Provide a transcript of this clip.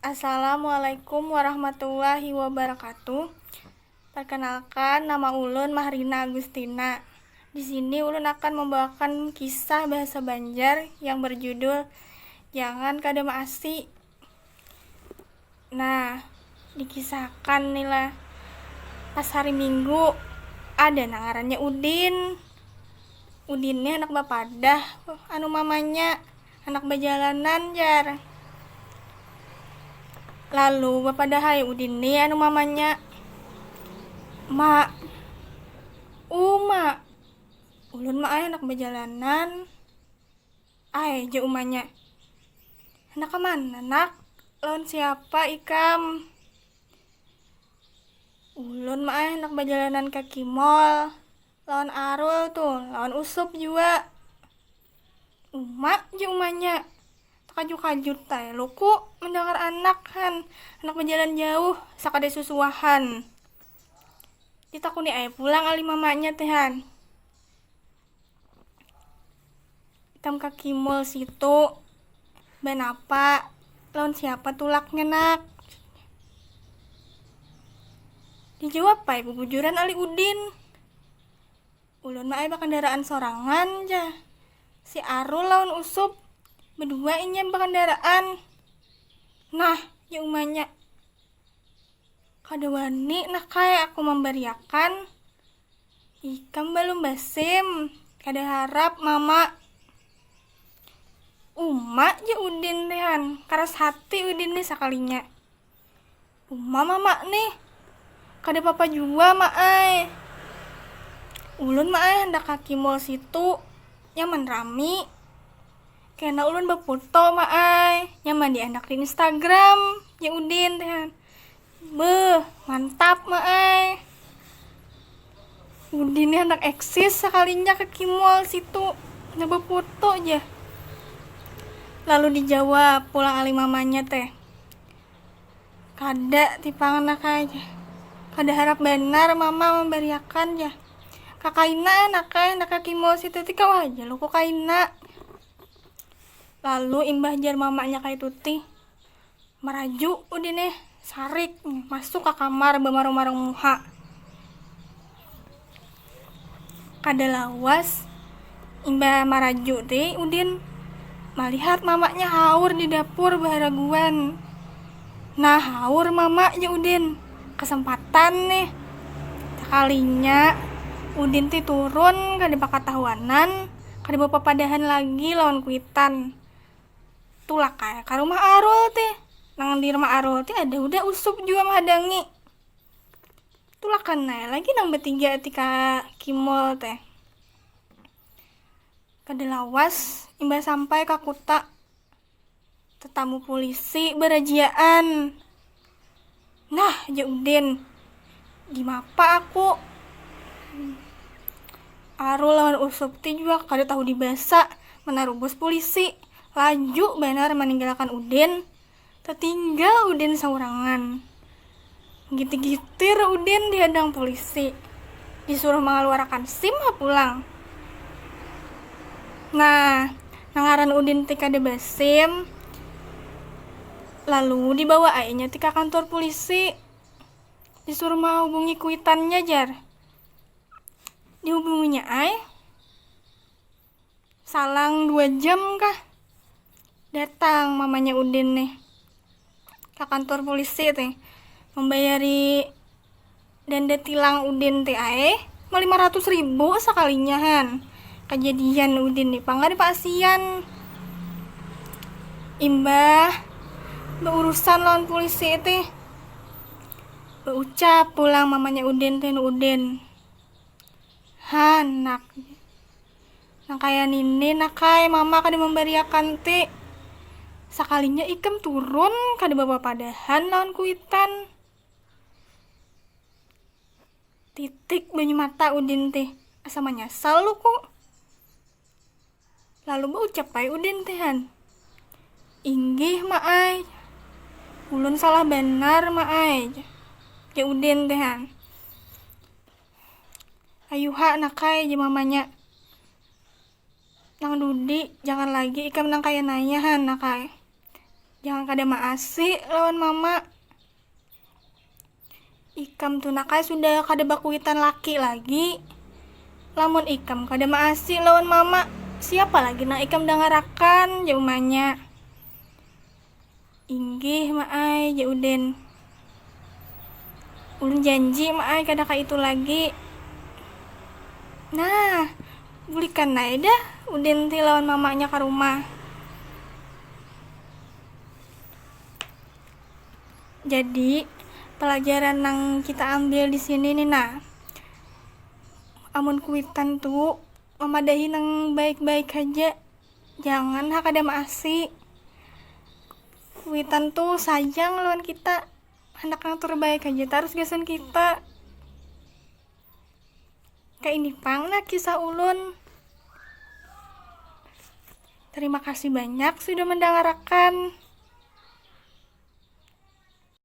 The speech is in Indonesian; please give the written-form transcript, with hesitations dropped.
Assalamualaikum warahmatullahi wabarakatuh. Perkenalkan, nama ulun Mahrina Agustina. Di sini ulun akan membawakan kisah bahasa Banjar yang berjudul Jangan Kada Maasi. Nah, dikisahkan nih pas hari Minggu ada ngarannya Udin. Udin ini anak bapadah, anu mamanya anak bajalanan jar. Lalu bapadahai Udin ini anu mamanya, mak, mak, ulun mak anak bajalanan. Je umanya, anak kemana nak? Lawan siapa ikam? Ulun mak anak bajalanan kaki mall. Lawan Arul tuh, lawan Usup juga. Umak je umanya. Kajut-kajut tay luku mendengar anak berjalan jauh sakade susuahan. Ditakuni pulang ali mamanya tehan. Ikam kaki mall situ ban apa? Lawan siapa tulaknya nak? Dijawab bubujuran ali Udin. Ulun mah kendaraan sorangan ja. Si Arul lawan Usup berdua inya berkendaraan. Nah, ya umanya kada wani nak kaya aku memberiakan. Ikam belum basim. Kada harap mama. Je Udin tehan. Karas hati Udin nih sakalinya. Mama nih. Kada papa jua ai. Ulun hendak kaki mall situ nyaman rami. Kena ulun befoto nyaman di anak di Instagram ya Udin tehan. Mantap Udin ini anak eksis sekalinya ke mall situ nyoba foto aja. Lalu dijawab pulang ali mamanya teh, kada tipangan aja, kada harap benar mama memberiakan ya. Kakaina anak kaki mall situ tika aja lu kok kaina. Lalu imbah jar mamanya kayak tuti meraju Udin sarik masuk ke kamar bemarung-marung muha. Kada lawas imbah maraju teh Udin melihat mamanya haur di dapur baharaguan. Nah haur mama aja Udin kesempatan nih sekalinya Udin teh turun kada pakatahuanan kada bapapadahan lagi lawan kuitan. Tulak kayak ke rumah Arul teh. Nang di rumah Arul teh ada udah Usup juga menghadangi. Tulakan lagi nang bertiga tika kimol teh. Kada lawas imbah sampai ke kuta. Tetamu polisi berajiaan. Nah, ya Udin. Gimapa aku? Arul lawan Usup teh juga kada tahu dibasa menarubus polisi. Laju benar meninggalkan Udin. Tertinggal Udin saurangan. Gitir-gitir Udin dihadang polisi. Disuruh mengeluarkan SIM pulang. Nah, nangaran Udin tika de basim. Lalu dibawa ainya tika kantor polisi. Disuruh menghubungi kuitannya jar. Dihubunginya salang 2 jam kah? Datang mamanya Udin nih ke kantor polisi teh membayari denda tilang Udin teh 500.000 sekalinya kejadian Udin nih pangga di pasian imbah berurusan lawan polisi teh berucap pulang mamanya Udin teh Udin nak kaya nini nak kaya mama kada memberiakan teh sakalinya ikam turun kada bawa padahan lawan kuitan. Titik banyu mata Udin teh asa menyesal lu kok. Lalu berucap Udin tehan. Inggih ulun salah benar ya Udin tehan. Ayuha nakai je mamanya. Nang Dudi jangan lagi ikam nang kaya nayahan nakai. Jangan kada maasi lawan mama. Ikam tuh nakai sudah kada bakuitan laki lagi. Lamun ikam kada maasi lawan mama, siapa lagi nak ikam dengarakan jaumanya. Inggih maai ya uden. Ulun janji maai kada ka itu lagi. Nah, bulikan naik dah uden ti lawan mamanya ke rumah. Jadi pelajaran yang kita ambil di sini nih nah, amun kuitan tuh memadahi nang baik-baik aja, jangan hak ada maasi. Kuitan tuh sayang lawan kita, anak yang terbaik aja terus gasan kita. Kayak ini pang nah kisah ulun. Terima kasih banyak sudah mendengarkan.